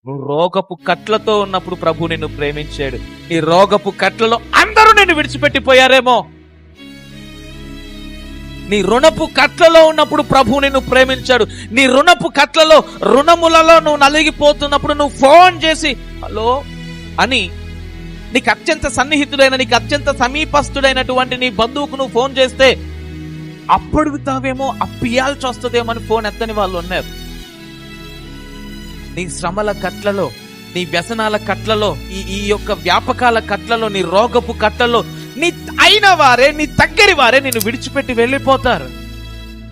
నువ్వు రోగపు కట్లతో ఉన్నప్పుడు ప్రభు నిన్ను ప్రేమించాడు. నీ రోగపు కట్లలో అందరూ నిన్ను విడిచిపెట్టిపోయారేమో. నీ రుణపు కట్లలో ఉన్నప్పుడు ప్రభు నిన్ను ప్రేమించాడు. నీ రుణపు కట్లలో, రుణములలో నువ్వు నలిగిపోతున్నప్పుడు నువ్వు ఫోన్ చేసి హలో అని నీకు అత్యంత సన్నిహితుడైన, నీకు అత్యంత సమీపస్తుడైనటువంటి నీ బంధువుకు నువ్వు ఫోన్ చేస్తే అప్పుడుతావేమో, అప్పియాల్సి వస్తుందేమో అని ఫోన్ ఎత్తని వాళ్ళు ఉన్నారు. నీ శ్రమల కట్లలో, నీ వ్యసనాల కట్లలో, ఈ యొక్క వ్యాపకాల కట్లలో, నీ రోగపు కట్లలో నీ అయిన వారే, నీ దగ్గరి వారే నిన్ను విడిచిపెట్టి వెళ్ళిపోతారు.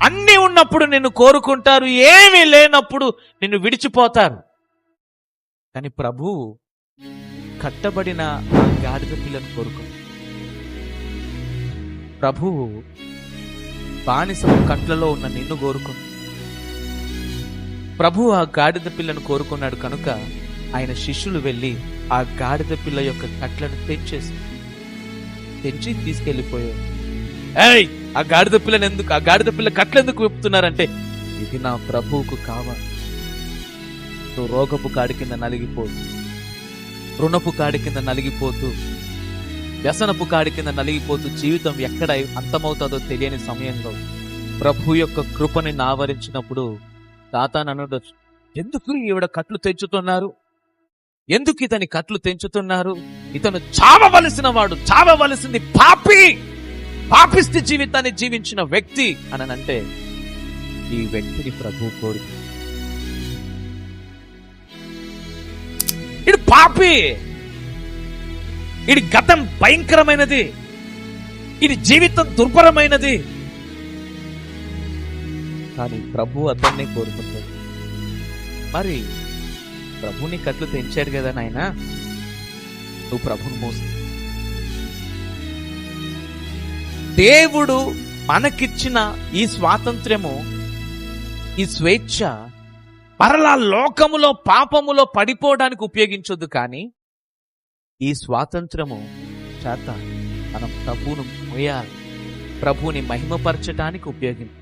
అన్ని ఉన్నప్పుడు నిన్ను కోరుకుంటారు, ఏమీ లేనప్పుడు నిన్ను విడిచిపోతారు. కానీ ప్రభువు కట్టబడిన ఆ గాడిద పిల్లను కోరుకో. ప్రభువు బానిసపు కట్లలో ఉన్న నిన్ను కోరుకో. ప్రభు ఆ గాడిద పిల్లను కోరుకున్నాడు కనుక ఆయన శిష్యులు వెళ్ళి ఆ గాడిద పిల్ల యొక్క కట్లను తెంచి తీసుకెళ్లిపోయారు. ఏయ్, ఆ గాడిద పిల్లని ఎందుకు, ఆ గాడిద పిల్ల కట్లెందుకు విప్పుతున్నారంటే ఇది నా ప్రభువుకు కావాలి. నువ్వు రోగపు కాడి కింద నలిగిపోతూ, రుణపు కాడి కింద నలిగిపోతూ, వ్యసనపు కాడి కింద నలిగిపోతూ జీవితం ఎక్కడ అంతమవుతుందో తెలియని సమయంలో ప్రభు యొక్క కృపని ఆవరించినప్పుడు సాతాను అనొచ్చు, ఎందుకు ఈవిడ కట్లు తెంచుతున్నారు, ఎందుకు ఇతని కట్లు తెంచుతున్నారు, ఇతను చావవలసిన వాడు, చావవలసింది పాపిష్టి జీవితాన్ని జీవించిన వ్యక్తి అనంటే ఈ వ్యక్తిని ప్రభు కోరి, ఇది పాపి, ఇది గతం భయంకరమైనది, ఇది జీవితం దుర్భరమైనది. కానీ ప్రభు అతన్నే కోరుకుంటాడు. మరి ప్రభుని కట్లు తెంచాడు కదా నాయనా, నువ్వు ప్రభుని మోసు. దేవుడు మనకిచ్చిన ఈ స్వాతంత్ర్యము, ఈ స్వేచ్ఛ మరలా లోకములో పాపములో పడిపోవడానికి ఉపయోగించొద్దు. కానీ ఈ స్వాతంత్రము చేత మనం ప్రభువును మోయాలి, ప్రభువుని మహిమపరచడానికి ఉపయోగించాలి.